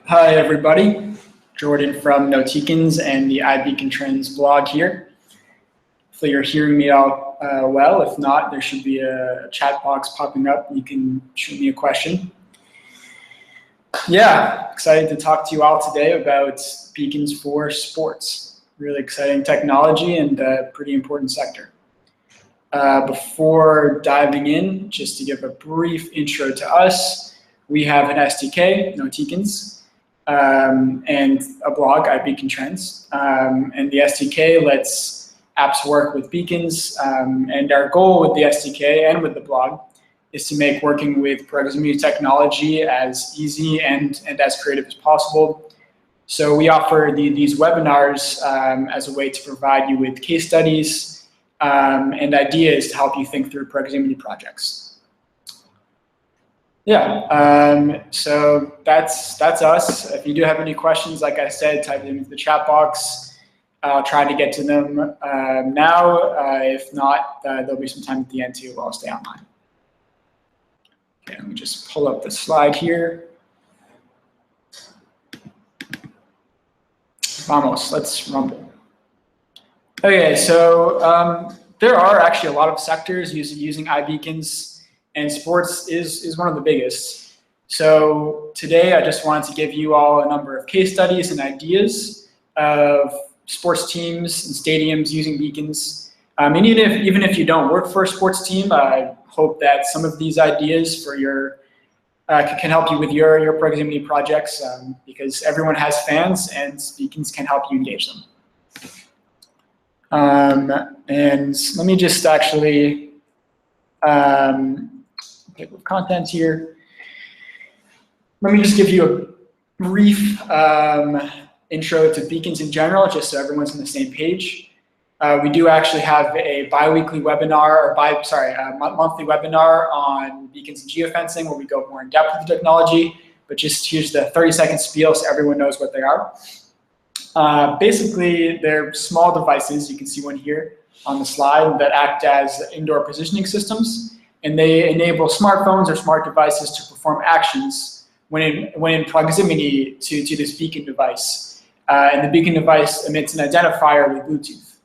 Hi, everybody. Jordan from Notikins and the iBeacon Trends blog here. Hopefully you're hearing me all well. If not, there should be a chat box popping up. You can shoot me a question. Yeah, excited to talk to you all today about beacons for sports. Really exciting technology and a pretty important sector. Before diving in, just to give a brief intro to us, we have an SDK, Notikins, and a blog, iBeacon Trends. And the SDK lets apps work with beacons. And our goal with the SDK and with the blog is to make working with proximity technology as easy and as creative as possible. So we offer these webinars as a way to provide you with case studies and ideas to help you think through proximity projects. Yeah, so that's us. If you do have any questions, like I said, type them into the chat box. I'll try to get to them now. If not, there'll be some time at the end too. I'll stay online. Okay, let me just pull up the slide here. Vamos, let's rumble. Okay, so there are actually a lot of sectors using iBeacons, and sports is one of the biggest. So today I just wanted to give you all a number of case studies and ideas of sports teams and stadiums using beacons. And even if you don't work for a sports team, I hope that some of these ideas for your can help you with your proximity projects because everyone has fans and beacons can help you engage them. And let me just actually pick up content here. Let me just give you a brief intro to beacons in general, just so everyone's on the same page. We do actually have a bi-weekly webinar, or monthly webinar on beacons and geofencing, where we go more in depth with the technology. But just here's the 30-second spiel so everyone knows what they are. Basically, they're small devices. You can see one here on the slide that act as indoor positioning systems, and they enable smartphones or smart devices to perform actions when in proximity to this beacon device. And the beacon device emits an identifier with Bluetooth.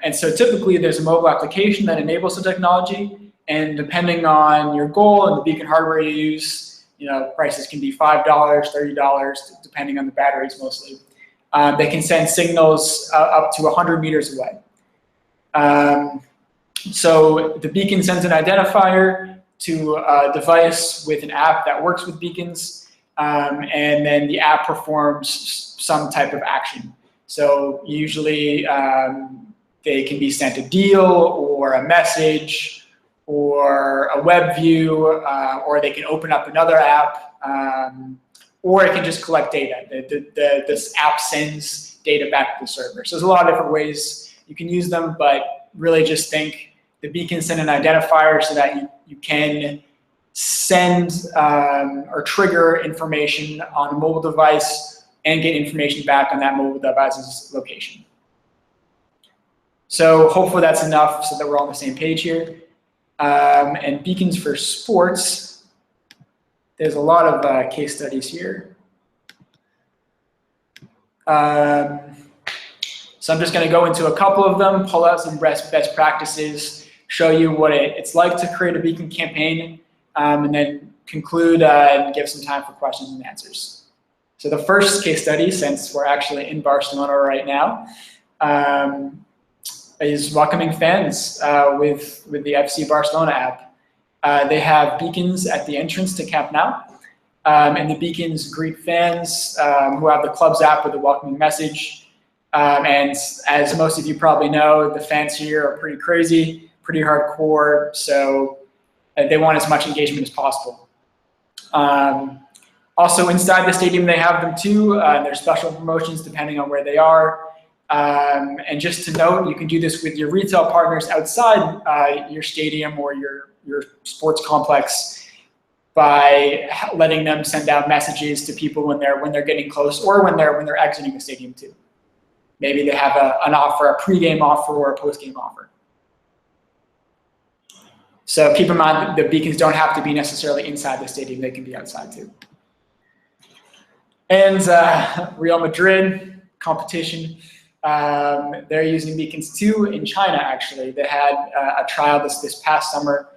And so typically there's a mobile application that enables the technology, and depending on your goal and the beacon hardware you use, prices can be $5, $30, depending on the batteries mostly. They can send signals up to 100 meters away. So the beacon sends an identifier to a device with an app that works with beacons, and then the app performs some type of action. So usually they can be sent a deal or a message or a web view, or they can open up another app, or it can just collect data. This app sends data back to the server. So there's a lot of different ways you can use them, but really just think the beacon send an identifier so that you can send or trigger information on a mobile device and get information back on that mobile device's location. So hopefully that's enough so that we're all on the same page here. And beacons for sports, there's a lot of case studies here. So I'm just going to go into a couple of them, pull out some best practices, show you what it's like to create a beacon campaign, and then conclude and give some time for questions and answers. So the first case study, since we're actually in Barcelona right now, is welcoming fans with the FC Barcelona app. They have beacons at the entrance to Camp Nou, and the beacons greet fans who have the club's app with a welcoming message. And as most of you probably know, the fans here are pretty crazy, pretty hardcore, so they want as much engagement as possible. Also inside the stadium, they have them too. There's special promotions depending on where they are. And just to note, you can do this with your retail partners outside your stadium or your sports complex by letting them send out messages to people when they're getting close or when they're exiting the stadium too. Maybe they have an offer, a pregame offer or a postgame offer. So keep in mind that the beacons don't have to be necessarily inside the stadium; they can be outside too. And Real Madrid competition, they're using beacons too in China, actually. They had a trial this past summer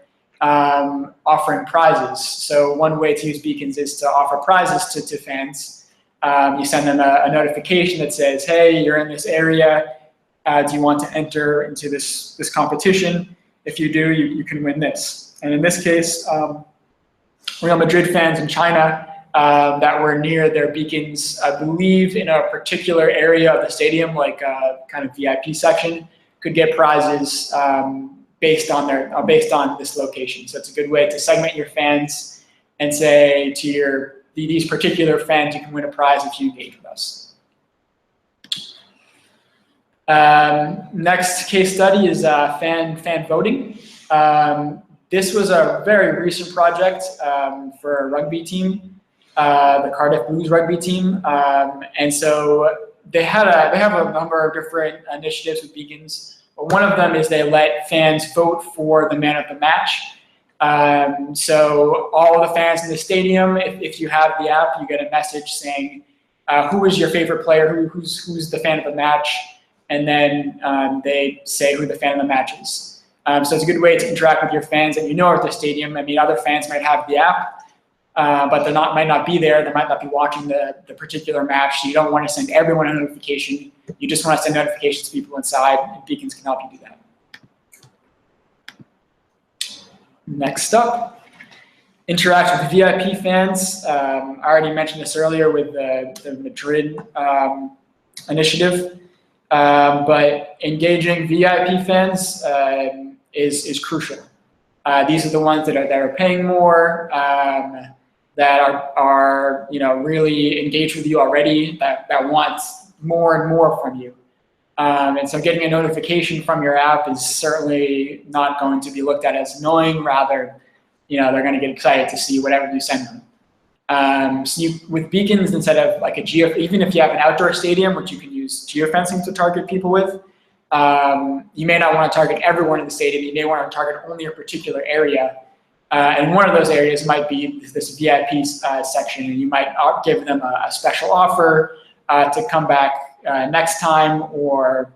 offering prizes. So one way to use beacons is to offer prizes to fans. You send them a notification that says, hey, you're in this area. Do you want to enter into this competition? If you do, you can win this. And in this case, Real Madrid fans in China that were near their beacons, I believe in a particular area of the stadium, like a kind of VIP section, could get prizes based on this location. So it's a good way to segment your fans and say to these particular fans, you can win a prize if you engage with us. Next case study is fan voting. This was a very recent project for a rugby team, the Cardiff Blues rugby team, and so they have a number of different initiatives with beacons. But one of them is they let fans vote for the man of the match. So all of the fans in the stadium, if you have the app, you get a message saying who is your favorite player, who's the fan of the match, and then they say who the fan of the match is. So it's a good way to interact with your fans that you know are at the stadium. I mean, other fans might have the app, but might not be there. They might not be watching the particular match. So you don't want to send everyone a notification. You just want to send notifications to people inside, and beacons can help you do that. Next up, interact with VIP fans. I already mentioned this earlier with the Madrid initiative, but engaging VIP fans is crucial. These are the ones that are paying more, that are really engaged with you already, that want more and more from you. And so getting a notification from your app is certainly not going to be looked at as annoying. Rather, they're going to get excited to see whatever you send them. So with beacons, instead of like even if you have an outdoor stadium, which you can use geofencing to target people with, you may not want to target everyone in the stadium. You may want to target only a particular area. And one of those areas might be this VIP section, and you might give them a special offer to come back next time, or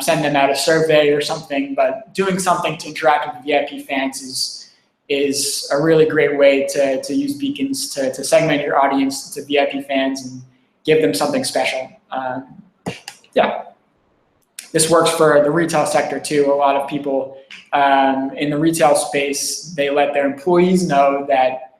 send them out a survey or something. But doing something to interact with VIP fans is a really great way to use beacons to segment your audience to VIP fans and give them something special. Yeah. This works for the retail sector too. A lot of people in the retail space, they let their employees know that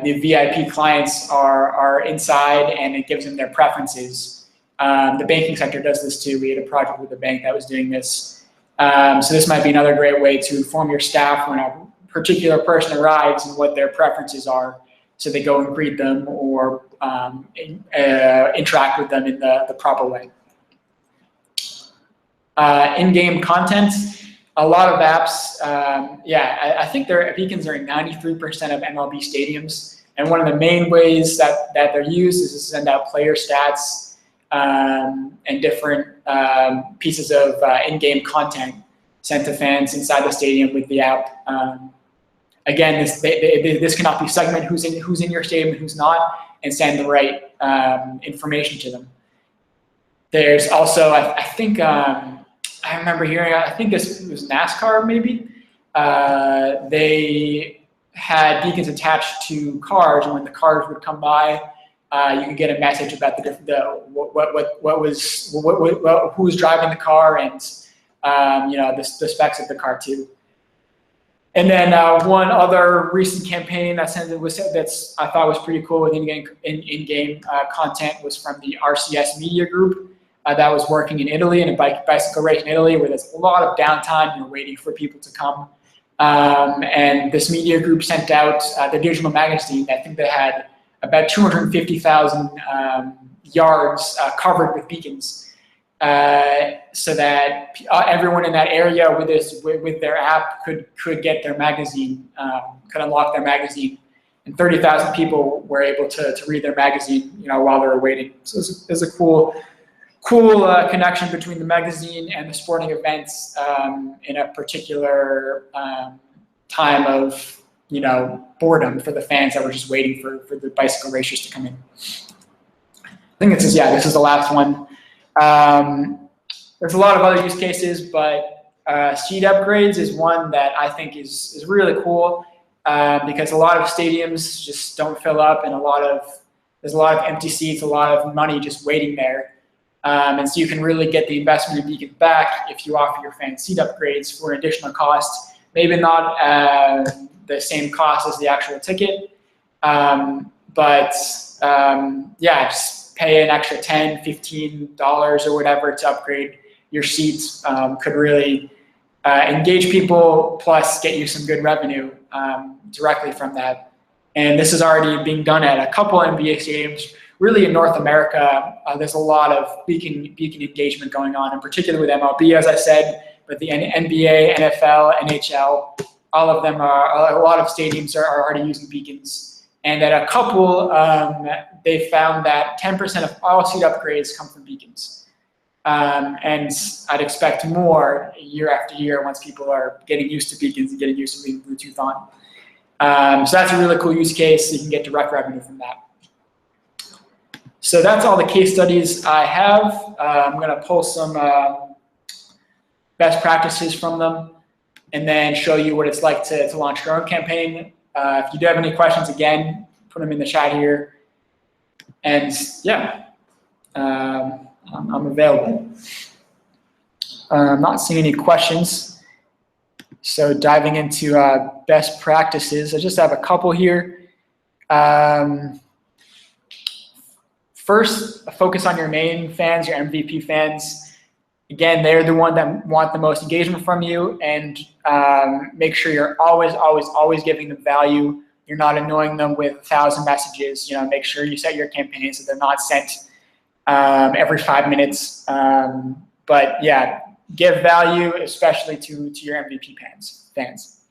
the VIP clients are inside, and it gives them their preferences. The banking sector does this too. We had a project with a bank that was doing this. So this might be another great way to inform your staff when a particular person arrives and what their preferences are, so they go and greet them or interact with them in the proper way. In-game content, a lot of apps, I think their beacons are in 93% of MLB stadiums. And one of the main ways that they're used is to send out player stats and different pieces of in-game content sent to fans inside the stadium with the app. Again, this cannot be segment who's in your stadium and who's not, and send the right information to them. There's also, I think, I remember hearing, I think this was NASCAR maybe, they had beacons attached to cars, and when the cars would come by, you could get a message about who was driving the car, and the specs of the car too. And then one other recent campaign that's I thought was pretty cool with in-game content was from the RCS Media Group. That was working in Italy, in a bicycle race in Italy, where there's a lot of downtime. You're waiting for people to come. And this media group sent out the digital magazine. I think they had about 250,000 yards covered with beacons, so that everyone in that area with their app could get their magazine, could unlock their magazine. And 30,000 people were able to read their magazine, while they were waiting. So it's a cool connection between the magazine and the sporting events in a particular time of boredom for the fans that were just waiting for the bicycle racers to come in. I think this is the last one. There's a lot of other use cases, but seat upgrades is one that I think is really cool because a lot of stadiums just don't fill up, and there's a lot of empty seats, a lot of money just waiting there. And so you can really get the investment in Beacon back if you offer your fans seat upgrades for an additional cost. Maybe not the same cost as the actual ticket, but just pay an extra $10, $15 or whatever to upgrade your seats could really engage people, plus get you some good revenue directly from that. And this is already being done at a couple NBA stadiums. Really in North America, there's a lot of Beacon engagement going on, in particular with MLB, as I said, but the NBA, NFL, NHL, all of them a lot of stadiums are already using beacons. And at a couple, they found that 10% of all seat upgrades come from beacons. And I'd expect more year after year once people are getting used to beacons and getting used to leaving Bluetooth on. So that's a really cool use case. You can get direct revenue from that. So that's all the case studies I have. I'm going to pull some best practices from them and then show you what it's like to launch your own campaign. If you do have any questions, again, put them in the chat here. And yeah, I'm available. I'm not seeing any questions. So diving into best practices, I just have a couple here. First, focus on your main fans, your MVP fans. Again, they're the one that want the most engagement from you, and make sure you're always giving them value. You're not annoying them with 1,000 messages. Make sure you set your campaigns so they're not sent every 5 minutes. But yeah, give value, especially to your MVP fans.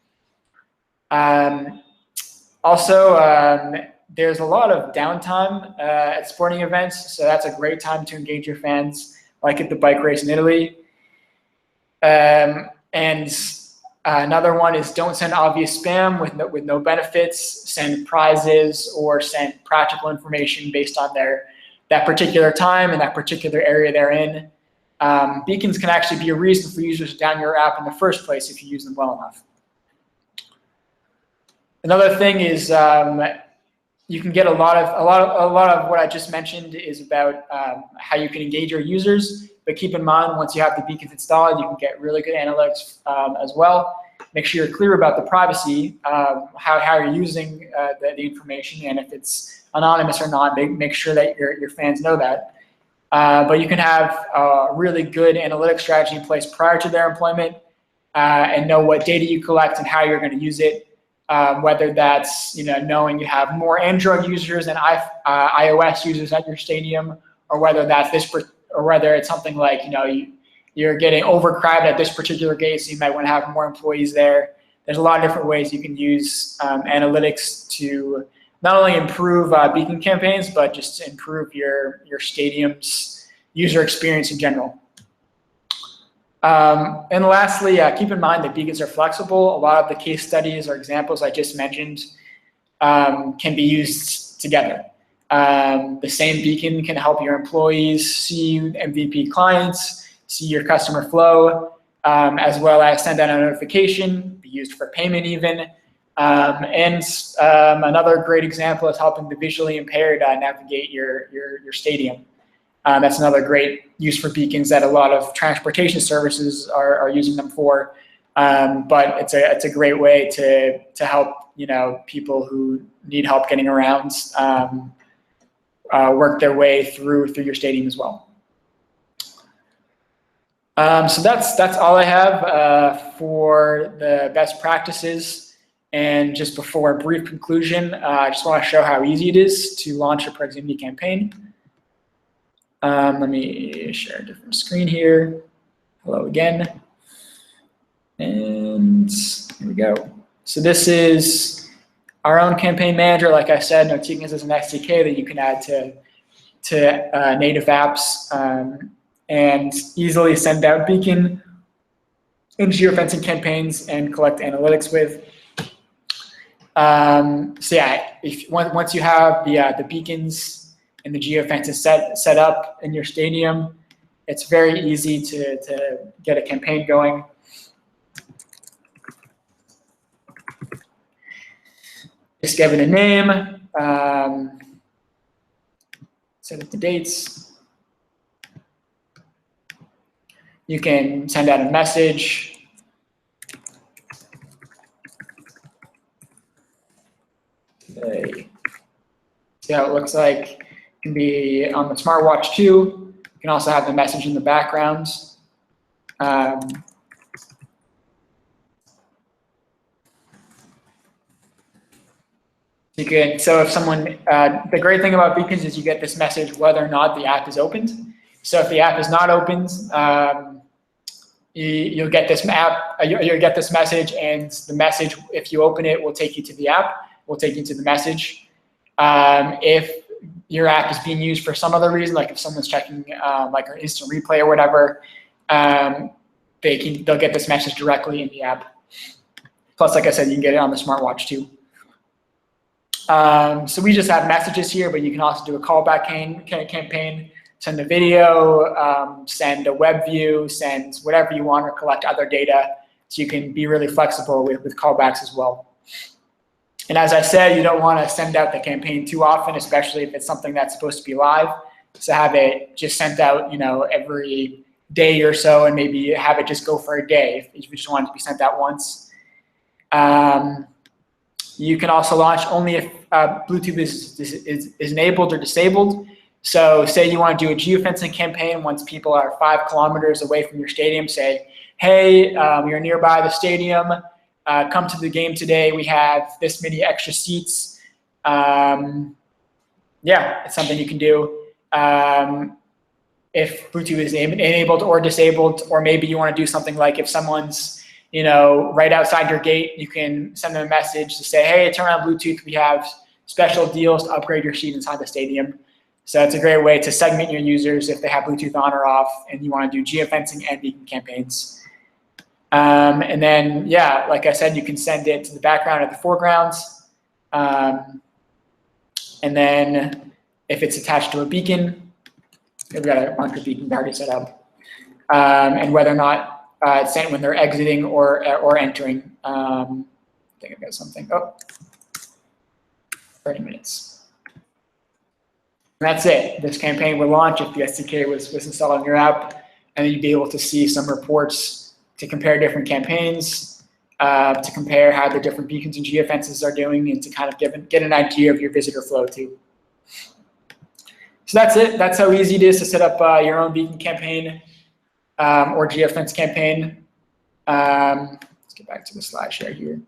Also, there's a lot of downtime at sporting events, so that's a great time to engage your fans, like at the bike race in Italy. And another one is don't send obvious spam with no benefits. Send prizes or send practical information based on that particular time and that particular area they're in. Beacons can actually be a reason for users to download your app in the first place if you use them well enough. Another thing is you can get a lot of what I just mentioned is about how you can engage your users. But keep in mind, once you have the beacons installed, you can get really good analytics as well. Make sure you're clear about the privacy, how you're using the information, and if it's anonymous or not. Make sure that your fans know that. But you can have a really good analytics strategy in place prior to their employment and know what data you collect and how you're going to use it. Whether that's knowing you have more Android users than iOS users at your stadium, or whether it's something like you're getting overcrowded at this particular gate, so you might want to have more employees there. There's a lot of different ways you can use analytics to not only improve beacon campaigns, but just to improve your stadium's user experience in general. And lastly, keep in mind that beacons are flexible. A lot of the case studies or examples I just mentioned can be used together. The same beacon can help your employees see MVP clients, see your customer flow, as well as send out a notification, be used for payment even. And another great example is helping the visually impaired navigate your stadium. That's another great use for beacons that a lot of transportation services are using them for. But it's a great way to help people who need help getting around work their way through your stadium as well. So that's all I have for the best practices. And just before a brief conclusion, I just want to show how easy it is to launch a Proximity campaign. Let me share a different screen here. Hello again. And here we go. So this is our own campaign manager. Like I said, Notikins is an SDK that you can add to native apps and easily send out beacon and geofencing campaigns and collect analytics with. So yeah, once you have the beacons and the geofences set up in your stadium, it's very easy to get a campaign going. Just give it a name, set up the dates. You can send out a message. Okay. See how it looks like. It can be on the smartwatch too. You can also have the message in the background. So if someone, the great thing about beacons is you get this message whether or not the app is opened. So if the app is not opened, you'll get this you'll get this message, and the message, if you open it, will take you to the app, will take you to the message. If your app is being used for some other reason, like if someone's checking like an instant replay or whatever, they'll get this message directly in the app. Plus, like I said, you can get it on the smartwatch too. So we just have messages here, but you can also do a callback campaign, send a video, send a web view, send whatever you want, or collect other data. So you can be really flexible with callbacks as well. And as I said, you don't want to send out the campaign too often, especially if it's something that's supposed to be live. So have it just sent out, every day or so, and maybe have it just go for a day if you just want it to be sent out once. You can also launch only if Bluetooth is enabled or disabled. So say you want to do a geofencing campaign once people are 5 kilometers away from your stadium. Say, hey, you're nearby the stadium. Come to the game today. We have this many extra seats. Yeah, it's something you can do. If Bluetooth is enabled or disabled, or maybe you want to do something like if someone's right outside your gate, you can send them a message to say, hey, turn on Bluetooth. We have special deals to upgrade your seat inside the stadium. So it's a great way to segment your users if they have Bluetooth on or off, and you want to do geofencing and beacon campaigns. And then, yeah, like I said, you can send it to the background or the foreground. And then if it's attached to a beacon, we've got a bunch of beacons already set up. And whether or not it's sent when they're exiting or entering. I think I've got something. Oh, 30 minutes. And that's it. This campaign will launch if the SDK was installed on your app, and then you'd be able to see some reports to compare different campaigns, to compare how the different beacons and geofences are doing, and to kind of get an idea of your visitor flow too. So that's it. That's how easy it is to set up your own beacon campaign or geofence campaign. Let's get back to the slide share here.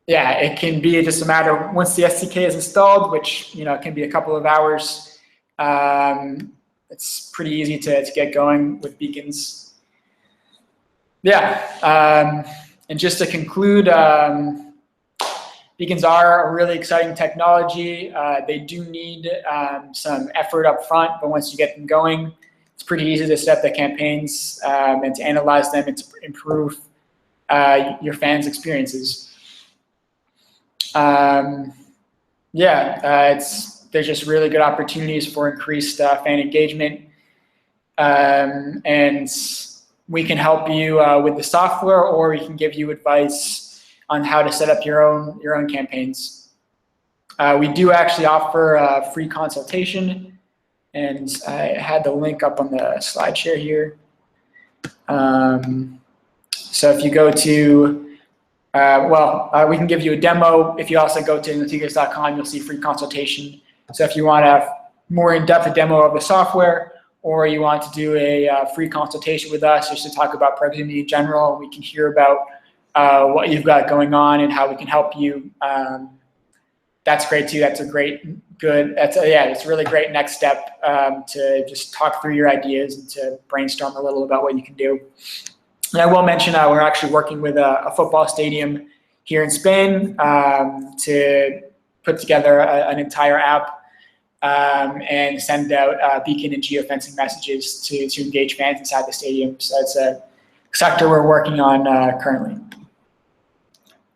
Yeah, it can be just a matter once the SDK is installed, which it can be a couple of hours. It's pretty easy to get going with beacons. Yeah, and just to conclude, beacons are a really exciting technology. They do need some effort up front, but once you get them going, it's pretty easy to set up the campaigns and to analyze them and to improve your fans' experiences. There's just really good opportunities for increased fan engagement, and we can help you with the software, or we can give you advice on how to set up your own campaigns. We do actually offer a free consultation, and I had the link up on the slide share here. So if you go to we can give you a demo. If you also go to natigas.com, you'll see free consultation. So if you want to have more in-depth demo of the software, or you want to do a free consultation with us just to talk about proximity in general, we can hear about what you've got going on and how we can help you. That's great too. That's it's a really great next step to just talk through your ideas and to brainstorm a little about what you can do. And I will mention we're actually working with a football stadium here in Spain to put together an entire app and send out beacon and geofencing messages to engage fans inside the stadium. So it's a sector we're working on currently.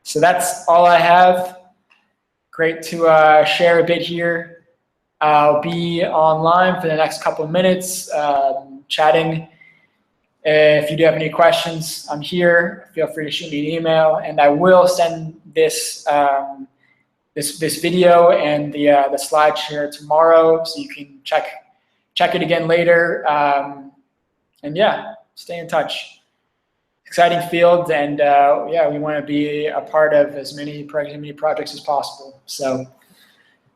So that's all I have. Great to share a bit here. I'll be online for the next couple of minutes, chatting. If you do have any questions, I'm here. Feel free to shoot me an email, and I will send this this video and the slide share tomorrow, so you can check it again later. And yeah, stay in touch. Exciting field, and yeah, we want to be a part of as many projects as possible. So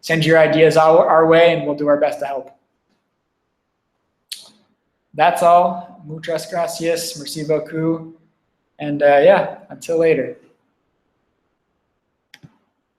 send your ideas our way, and we'll do our best to help. That's all. Muchas gracias. Merci beaucoup. And yeah, until later.